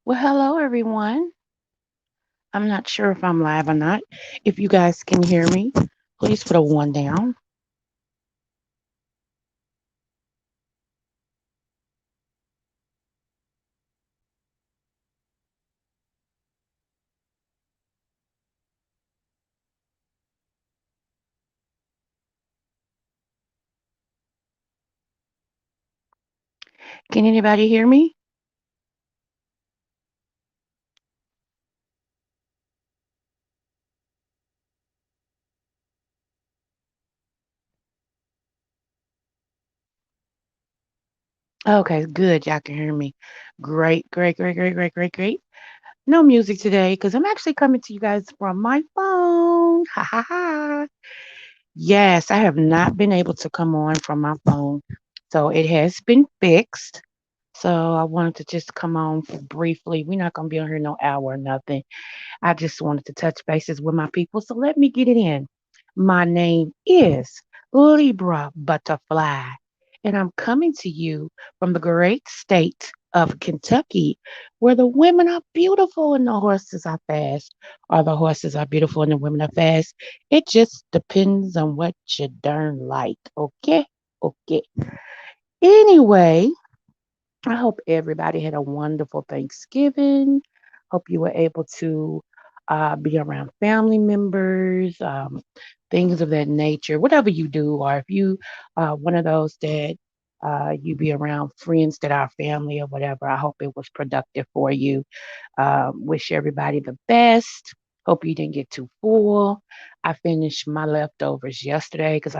Well, hello everyone. I'm not sure if I'm live or not. If you guys can hear me, please put a one down. Can anybody hear me? Okay, good. Y'all can hear me. Great, great, great, great, great, great, great. No music today because I'm actually coming to you guys from my phone. Ha ha ha. Yes, I have not been able to come on from my phone. So it has been fixed. So I wanted to just come on for briefly. We're not going to be on here no hour or nothing. I just wanted to touch bases with my people. So let me get it in. My name is Libra Butterfly, and I'm coming to you from the great state of Kentucky, where the women are beautiful and the horses are fast, or the horses are beautiful and the women are fast. It just depends on what you darn like. Okay? Okay. Anyway, I hope everybody had a wonderful Thanksgiving. Hope you were able to be around family members, things of that nature. Whatever you do, or if you one of those that you be around friends that are family or whatever, I hope it was productive for you. Wish everybody the best. Hope you didn't get too full. I finished my leftovers yesterday because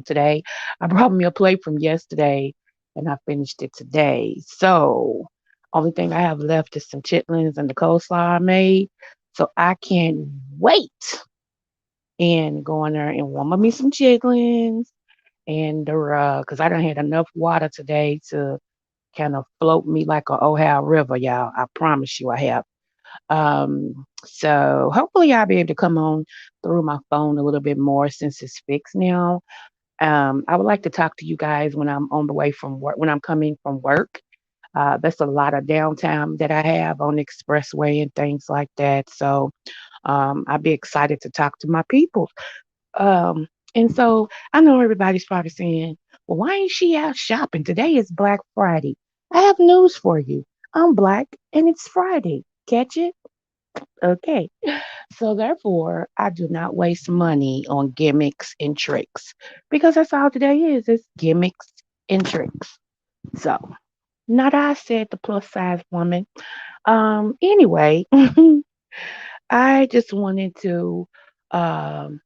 today. I brought me a plate from yesterday and I finished it today. So, only thing I have left is some chitlins and the coleslaw I made. So, I can't wait and go in there and warm up me some chitlins and because I don't had enough water today to kind of float me like a Ohio River, y'all. I promise you I have. So hopefully I'll be able to come on through my phone a little bit more since it's fixed now. I would like to talk to you guys when I'm on the way from work, when I'm coming from work. That's a lot of downtime that I have on the expressway and things like that. So I'll be excited to talk to my people. And so I know everybody's probably saying, well, why ain't she out shopping? Today is Black Friday. I have news for you. I'm black and it's Friday. Catch it? Okay. So therefore, I do not waste money on gimmicks and tricks because that's all today is. It's gimmicks and tricks. So not I said the plus size woman. Anyway, I just wanted to um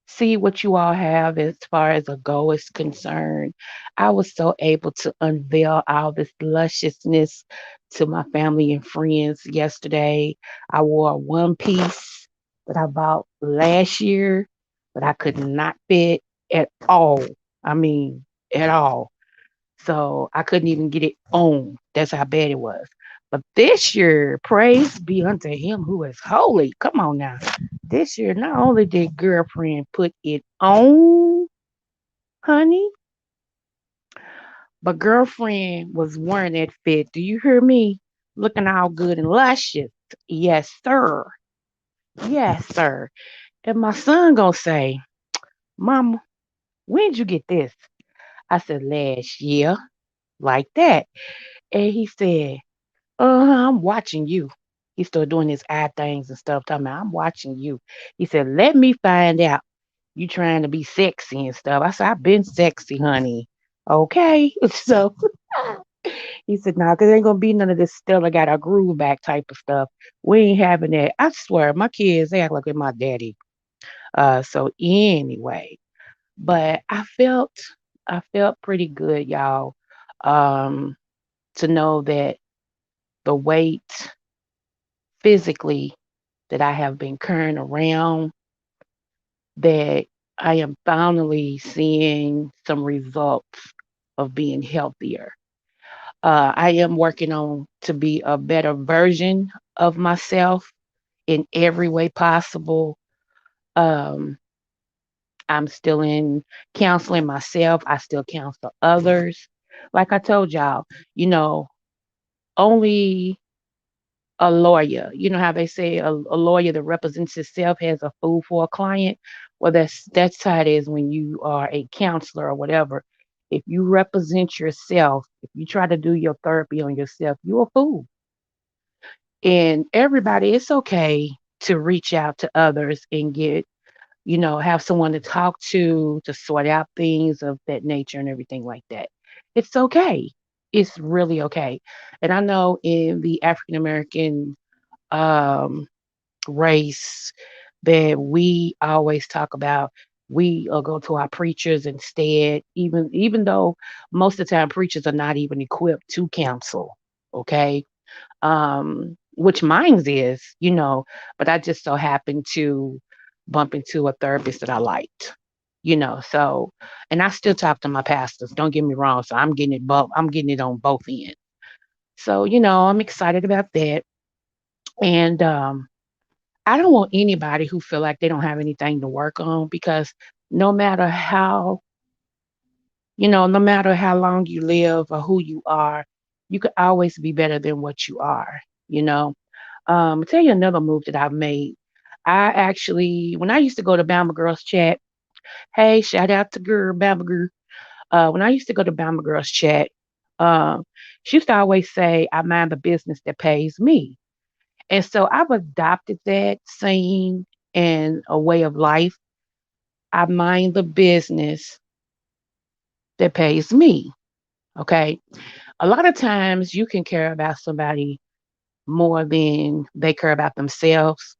see what you all have as far as a goal is concerned. I was so able to unveil all this lusciousness to my family and friends yesterday. I wore a one piece that I bought last year, but I could not fit at all. I mean, at all. So I couldn't even get it on. That's how bad it was. But this year, praise be unto him who is holy. Come on now. This year, not only did girlfriend put it on, honey, but girlfriend was wearing that fit. Do you hear me? Looking all good and luscious. Yes, sir. Yes, sir. And my son gonna say, Mama, when'd you get this? I said, last year, like that. And he said, I'm watching you. He started doing his eye things and stuff, talking about, I'm watching you. He said, let me find out. You trying to be sexy and stuff. I said, I've been sexy, honey. Okay. So he said, no, because ain't going to be none of this Stella got a groove back type of stuff. We ain't having that. I swear, my kids, they act like they're my daddy. So anyway, but I felt pretty good, y'all. Um, to know that the weight physically that I have been carrying around, that I am finally seeing some results of being healthier. I am working on to be a better version of myself in every way possible. Um, I'm still in counseling myself. I still counsel others. Like I told y'all, you know, only a lawyer. You know how they say a lawyer that represents himself has a fool for a client? Well, that's how it is when you are a counselor or whatever. If you represent yourself, if you try to do your therapy on yourself, you're a fool. And everybody, it's okay to reach out to others and get, have someone to talk to sort out things of that nature and everything like that. It's okay. It's really okay. And I know in the African American um, race that we always talk about, we go to our preachers instead, even though most of the time preachers are not even equipped to counsel. Okay, which mine is, but I just so happened to bump into a therapist that I liked, so, and I still talk to my pastors, don't get me wrong. So I'm getting it on both ends. So, I'm excited about that. And I don't want anybody who feel like they don't have anything to work on because no matter how, no matter how long you live or who you are, you could always be better than what you are, you know. I'll tell you another move that I've made. I actually, when I used to go to Bama Girls Chat, hey, shout out to girl, Bama Girl. When I used to go to Bama Girls Chat, um, she used to always say, I mind the business that pays me. And so I've adopted that saying and a way of life. I mind the business that pays me. Okay. A lot of times you can care about somebody more than they care about themselves.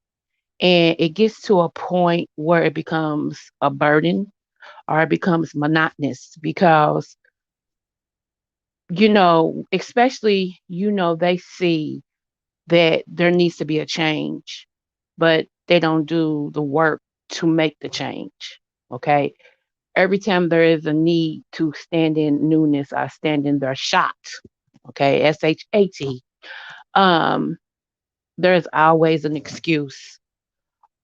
And it gets to a point where it becomes a burden or it becomes monotonous because, especially, they see that there needs to be a change, but they don't do the work to make the change. Okay. Every time there is a need to stand in newness or stand in their shot, okay, SHAT, um, there's always an excuse.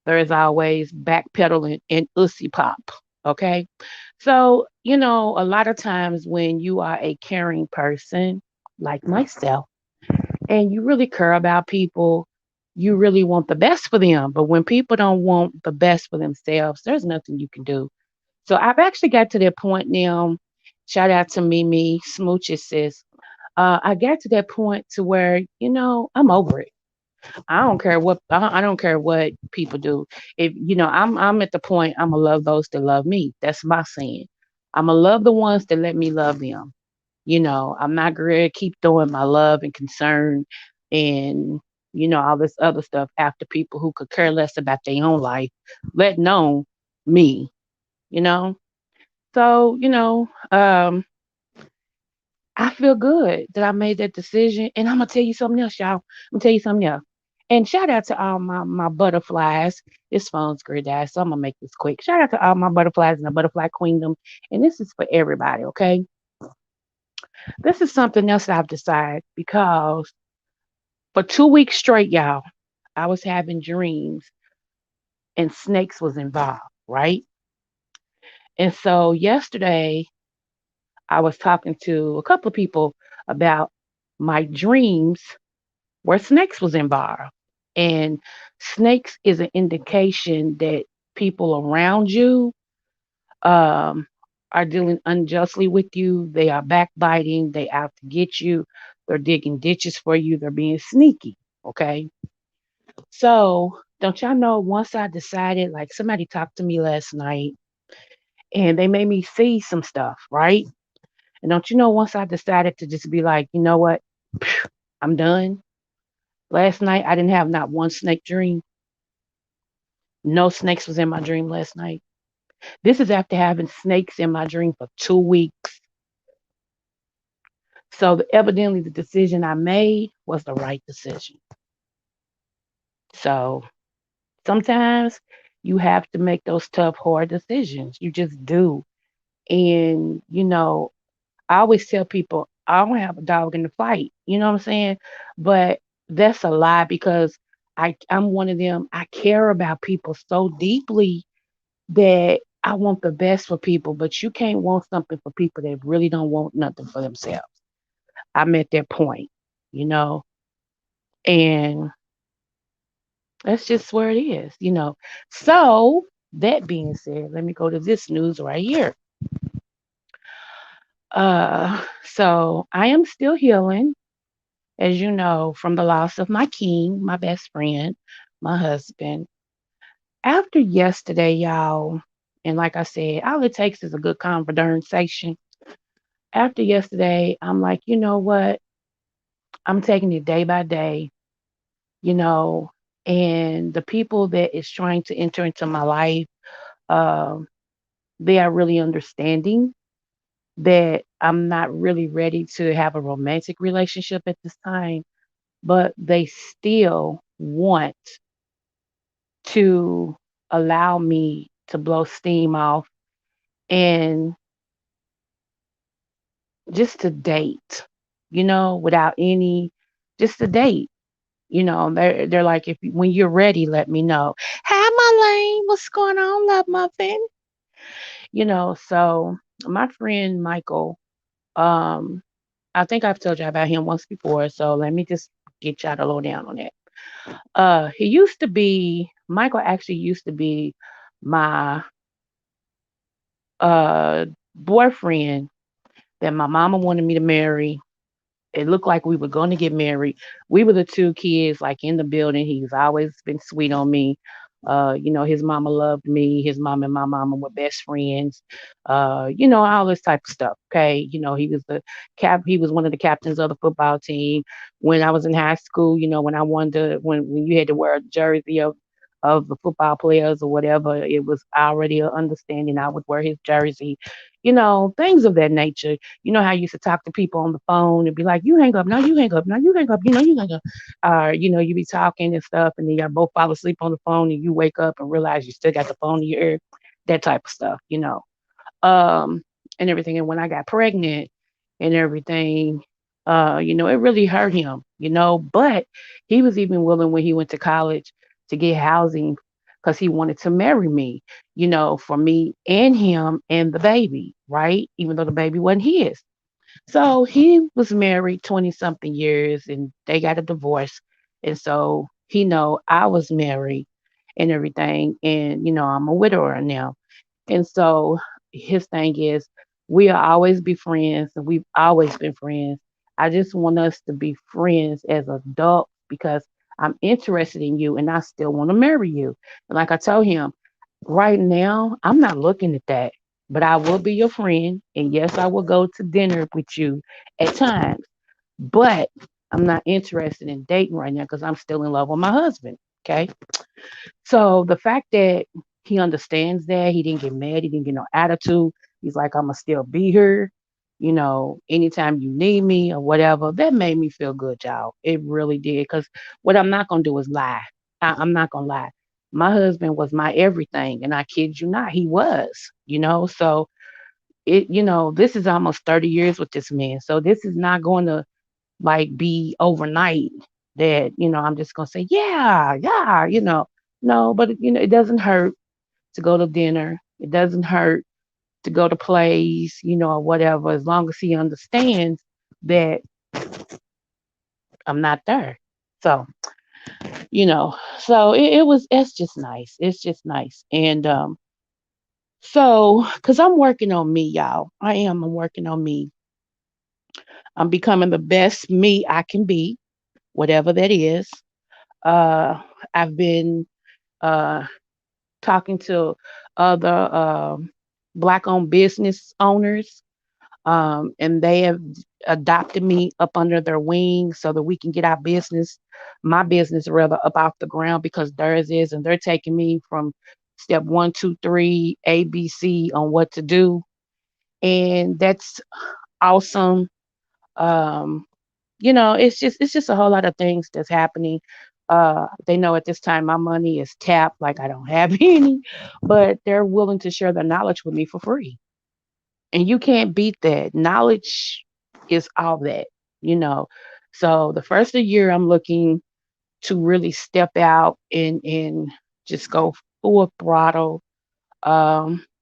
There is always backpedaling and ussy pop. Okay. So, a lot of times when you are a caring person like myself and you really care about people, you really want the best for them. But when people don't want the best for themselves, there's nothing you can do. So I've actually got to that point now. Shout out to Mimi Smooches sis. I got to that point to where, I'm over it. I don't care what people do. If I'm at the point I'm gonna love those that love me. That's my saying. I'm gonna love the ones that let me love them. I'm not gonna keep throwing my love and concern and all this other stuff after people who could care less about their own life, let alone me. You know. So I feel good that I made that decision. And I'm gonna tell you something else, y'all. I'm gonna tell you something else. And shout out to all my butterflies. This phone's grid died, so I'm gonna make this quick. Shout out to all my butterflies in the butterfly queendom. And this is for everybody, okay? This is something else that I've decided because for 2 weeks straight, y'all, I was having dreams and snakes was involved, right? And so yesterday I was talking to a couple of people about my dreams where snakes was involved. And snakes is an indication that people around you um, are dealing unjustly with you. They are backbiting. They out to get you. They're digging ditches for you. They're being sneaky. Okay. So don't y'all know? Once I decided, like somebody talked to me last night, and they made me see some stuff, right? And don't you know? Once I decided to just be like, you know what, I'm done. Last night I didn't have not one snake dream. No snakes was in my dream last night. This is after having snakes in my dream for 2 weeks. So evidently the decision I made was the right decision. So sometimes you have to make those tough, hard decisions. You just do. And, I always tell people I don't have a dog in the fight. You know what I'm saying? But that's a lie because I'm one of them. I care about people so deeply that I want the best for people, but you can't want something for people that really don't want nothing for themselves. I'm at that point, you know. And that's just where it is. So that being said, let me go to this news right here. So I am still healing, as you know, from the loss of my king, my best friend, my husband. After yesterday, y'all, and like I said, all it takes is a good conversation. After yesterday, I'm like, you know what? I'm taking it day by day, you know, and the people that is trying to enter into my life, um, they are really understanding that I'm not really ready to have a romantic relationship at this time, but they still want to allow me to blow steam off and just to date, without any, just to date. They're like, if when you're ready, let me know. Hi, Marlene, what's going on, love muffin? So my friend Michael, um, I think I've told you about him once before, so let me just get y'all to low down on that. He used to be Michael actually used to be my uh boyfriend that my mama wanted me to marry. It looked like we were going to get married. We were the two kids like in the building. He's always been sweet on me. His mama loved me. His mom and my mama were best friends. All this type of stuff. Okay. He was one of the captains of the football team. When I was in high school, when I wanted to when you had to wear a jersey of the football players or whatever, it was already an understanding I would wear his jersey, things of that nature. You know how I used to talk to people on the phone and be like, you hang up, now you hang up, now you hang up, you hang up. You be talking and stuff, and then y'all both fall asleep on the phone and you wake up and realize you still got the phone in your ear, that type of stuff. um, and everything. And when I got pregnant and everything, it really hurt him, but he was even willing when he went to college to get housing because he wanted to marry me, for me and him and the baby, right? Even though the baby wasn't his. So he was married 20 something years and they got a divorce. And so he know I was married and everything. And, I'm a widower now. And so his thing is, we'll always be friends, and we've always been friends. I just want us to be friends as adults because I'm interested in you and I still want to marry you. And like I told him, right now, I'm not looking at that, but I will be your friend. And yes, I will go to dinner with you at times, but I'm not interested in dating right now because I'm still in love with my husband. Okay. So the fact that he understands that, he didn't get mad, he didn't get no attitude. He's like, I'm gonna still be here, anytime you need me or whatever. That made me feel good, y'all. It really did. Because what I'm not gonna do is lie. I'm not gonna lie. My husband was my everything, and I kid you not, he was. So this is almost 30 years with this man. So this is not going to like be overnight that, I'm just gonna say, yeah, yeah. No, but it doesn't hurt to go to dinner. It doesn't hurt to go to plays, or whatever, as long as he understands that I'm not there. So, it's just nice. It's just nice. And cause I'm working on me, y'all. I'm working on me. I'm becoming the best me I can be, whatever that is. Uh I've been uh talking to other black owned business owners, and they have adopted me up under their wing so that we can get my business rather, up off the ground because theirs is, and they're taking me from step one, two, three, ABC on what to do. And that's awesome. Um, it's just a whole lot of things that's happening. They know at this time my money is tapped, like I don't have any, but they're willing to share their knowledge with me for free. And you can't beat that. Knowledge is all that, you know. So the first of the year I'm looking to really step out and just go full throttle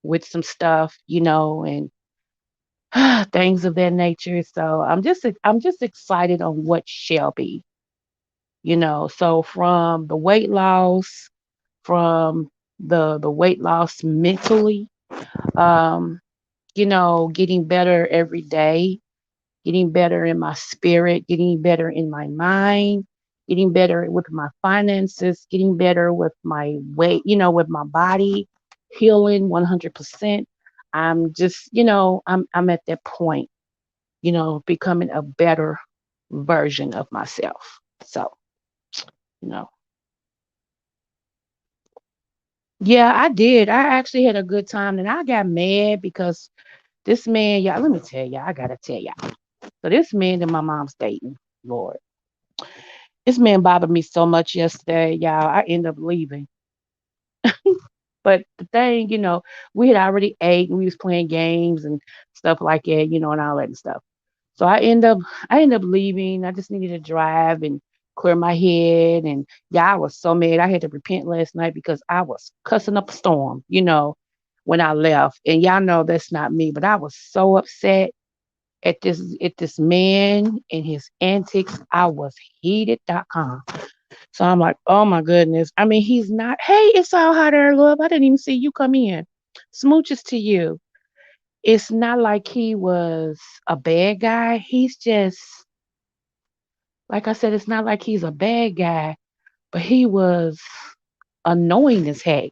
with some stuff, and things of that nature. So I'm just excited on what shall be. So from the weight loss, from the weight loss mentally, um, getting better every day, getting better in my spirit, getting better in my mind, getting better with my finances, getting better with my weight, with my body, healing 100%. I'm just, I'm at that point, becoming a better version of myself. So, you know, yeah, I did. I actually had a good time and I got mad because this man, y'all, let me tell y'all, I gotta tell y'all. So this man that my mom's dating, Lord, this man bothered me so much yesterday, y'all. I ended up leaving. But the thing, we had already ate and we was playing games and stuff like that, and all that and stuff. So I ended up leaving. I just needed to drive and clear my head. And yeah, I was so mad. I had to repent last night because I was cussing up a storm, when I left. And y'all know that's not me, but I was so upset at this man and his antics. I was heated.com. So I'm like, oh my goodness. I mean, he's not, hey, it's all hot air, love. I didn't even see you come in. Smooches to you. It's not like he was a bad guy. He's just, like I said, it's not like he's a bad guy, but he was annoying as heck.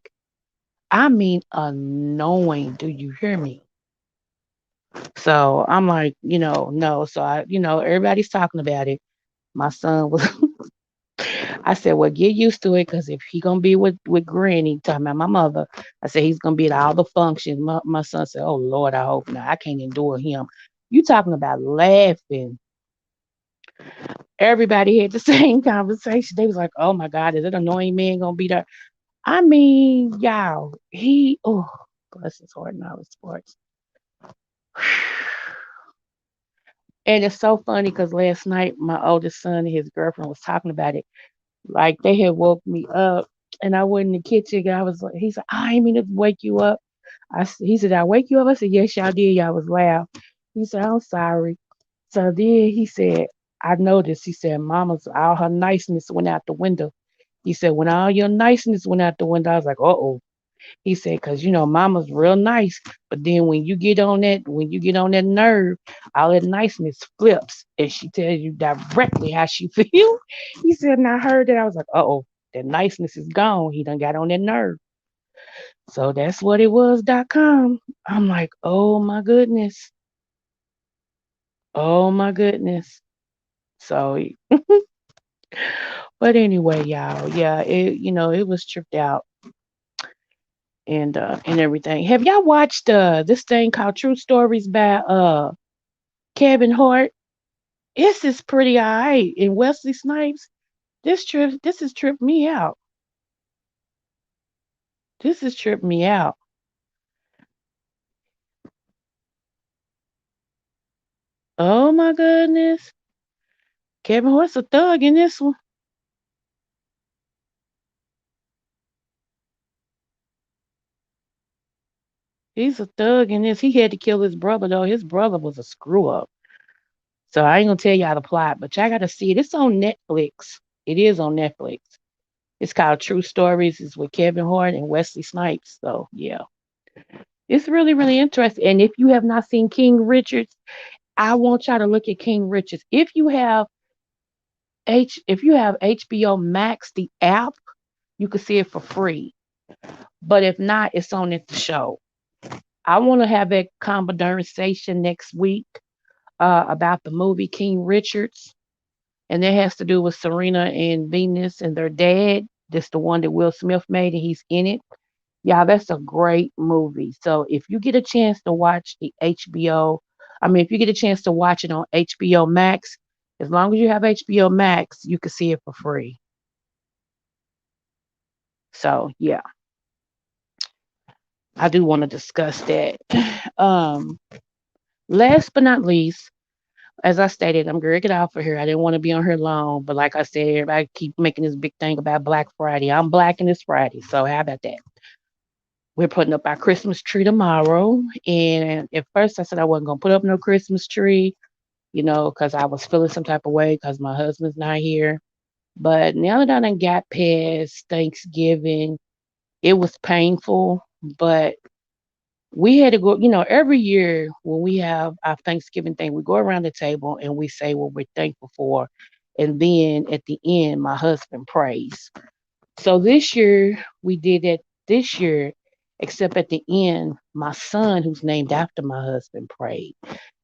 I mean, annoying. Do you hear me? So I'm like, no. So everybody's talking about it. My son was I said, well, get used to it because if he gonna be with Granny, talking about my mother, I said he's gonna be at all the functions. My son said, oh Lord, I hope not. I can't endure him. You talking about laughing. Everybody had the same conversation. They was like, oh my God, is that annoying man gonna be there? I mean, y'all, bless his heart and all his sports. And it's so funny because last night my oldest son and his girlfriend was talking about it. Like they had woke me up and I went in the kitchen. I was like, he said, I didn't mean to wake you up. He said, I wake you up? I said, yes, y'all did. Y'all was loud. He said, I'm sorry. So then he said, I noticed. He said, Mama's, all her niceness went out the window. He said, when all your niceness went out the window, I was like, uh-oh. He said, because mama's real nice, but then when you get on that nerve, all that niceness flips and she tells you directly how she feel. He said, and I heard that. I was like, uh-oh, that niceness is gone. He done got on that nerve. So that's what it was.com. I'm like, oh my goodness. Oh my goodness. So but anyway, y'all, yeah, it was tripped out and everything. Have y'all watched this thing called True Stories by Kevin Hart? This is pretty alright. And Wesley Snipes, this has tripped me out. This has tripped me out. Oh my goodness. Kevin Hart's a thug in this one. He's a thug in this. He had to kill his brother though. His brother was a screw up. So I ain't gonna tell y'all the plot, but y'all gotta see it. It's on Netflix. It is on Netflix. It's called True Stories. It's with Kevin Hart and Wesley Snipes. So yeah. It's really, really interesting. And if you have not seen King Richards, I want y'all to look at King Richards. If you have HBO Max, the app, you can see it for free. But if not, it's on at the show. I want to have a conversation next week about the movie King Richards, and that has to do with Serena and Venus and their dad. That's the one that Will Smith made, and he's in it. Yeah, that's a great movie. So if you get a chance to watch the HBO, I mean, if you get a chance to watch it on HBO Max, as long as you have HBO Max, you can see it for free. So yeah, I do want to discuss that. Um, Last but not least, as I stated, I'm gonna get off of here. I didn't want to be on here long, but like I said, everybody keep making this big thing about Black Friday. I'm black and it's Friday, so how about that? We're putting up our Christmas tree tomorrow. And at first I said I wasn't gonna put up no Christmas tree, because I was feeling some type of way because my husband's not here. But now that I done got past Thanksgiving, it was painful, but we had to go, every year when we have our Thanksgiving thing, we go around the table and we say what we're thankful for. And then at the end, my husband prays. So this year, we did that this year, except at the end, my son, who's named after my husband, prayed.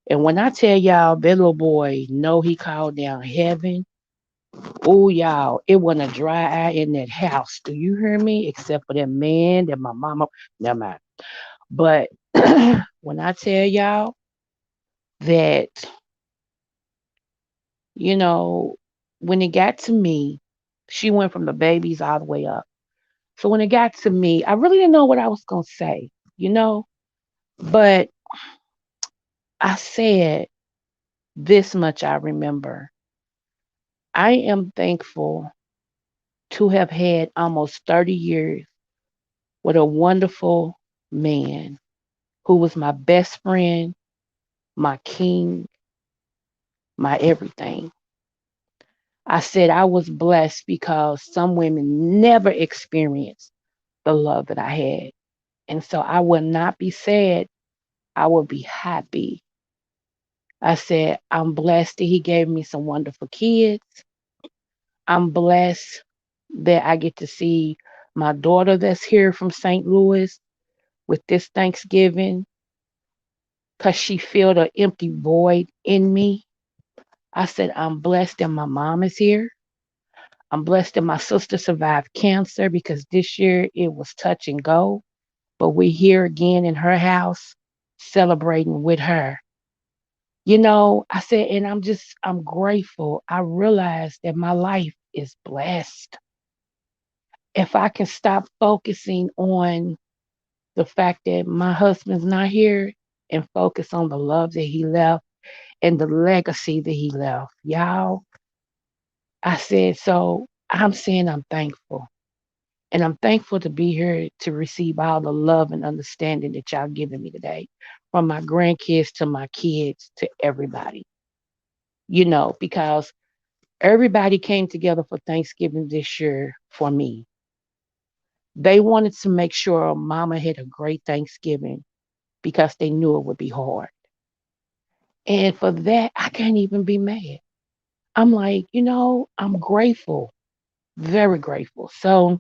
And when I tell y'all, that little boy, know he called down heaven. Oh, y'all, it wasn't a dry eye in that house. Do you hear me? Except for that man, that my mama, never mind. But when I tell y'all that, you know, when it got to me, she went from the babies all the way up. So when it got to me, I really didn't know what I was going to say, you know, but I said this much I remember. I am thankful to have had almost 30 years with a wonderful man who was my best friend, my king, my everything. I said I was blessed because some women never experienced the love that I had. And so I would not be sad. I would be happy. I said, I'm blessed that he gave me some wonderful kids. I'm blessed that I get to see my daughter that's here from St. Louis with this Thanksgiving because she filled an empty void in me. I said, I'm blessed that my mom is here. I'm blessed that my sister survived cancer because this year it was touch and go. But we're here again in her house celebrating with her. I said, and I'm grateful. I realized that my life is blessed. If I can stop focusing on the fact that my husband's not here and focus on the love that he left and the legacy that he left, y'all, I said, so I'm saying I'm thankful. And I'm thankful to be here to receive all the love and understanding that y'all giving me today, from my grandkids to my kids to everybody, because everybody came together for Thanksgiving this year for me. They wanted to make sure mama had a great Thanksgiving because they knew it would be hard. And for that, I can't even be mad. I'm like, I'm grateful, very grateful. So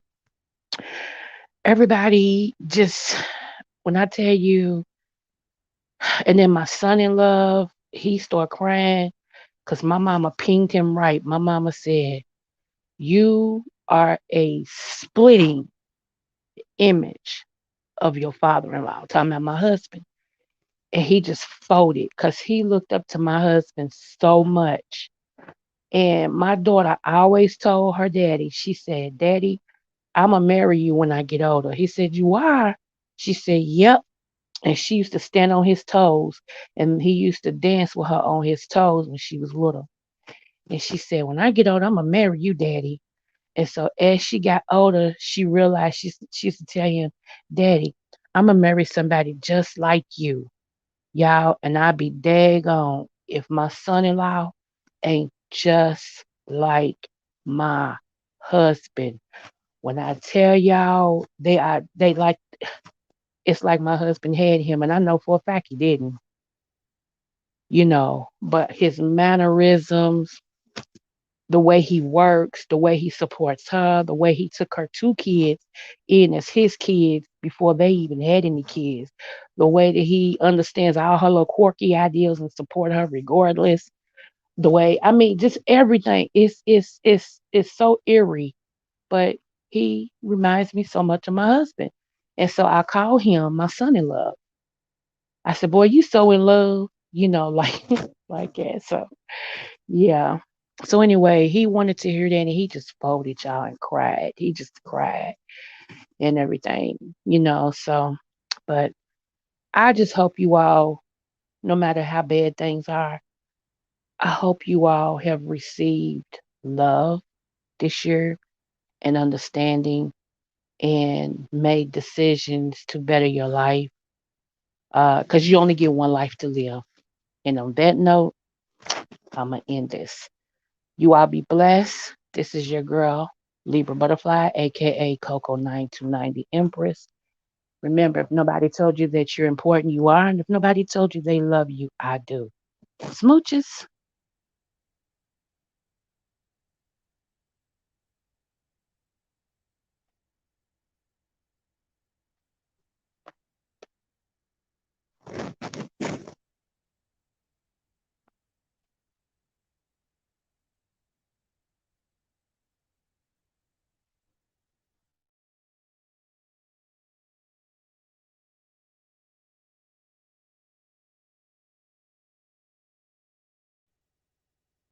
everybody just, when I tell you, and then my son in love, he started crying because my mama pinged him right. My mama said, you are a splitting image of your father-in-law, talking about my husband. And he just folded because he looked up to my husband so much. And my daughter always told her daddy, she said, Daddy, I'm going to marry you when I get older. He said, You are? She said, Yep. And she used to stand on his toes, and he used to dance with her on his toes when she was little. And she said, When I get older, I'm going to marry you, Daddy. And so as she got older, she realized she used to tell him, Daddy, I'm going to marry somebody just like you. Y'all, and I be daggone if my son in law ain't just like my husband. When I tell y'all they like it's like my husband had him, and I know for a fact he didn't, but his mannerisms, the way he works, the way he supports her, the way he took her two kids in as his kids before they even had any kids, the way that he understands all her little quirky ideas and support her regardless. The way, I mean, just everything is so eerie, but he reminds me so much of my husband. And so I call him my son in love. I said, Boy, you so in love, like like that. So yeah. So anyway, he wanted to hear that and he just folded y'all and cried. He just cried and everything, So but I just hope you all, no matter how bad things are, I hope you all have received love this year and understanding and made decisions to better your life. Because you only get one life to live. And on that note, I'm going to end this. You all be blessed. This is your girl, Libra Butterfly, aka Coco 9290 Empress. Remember, if nobody told you that you're important, you are. And if nobody told you they love you, I do. Smooches.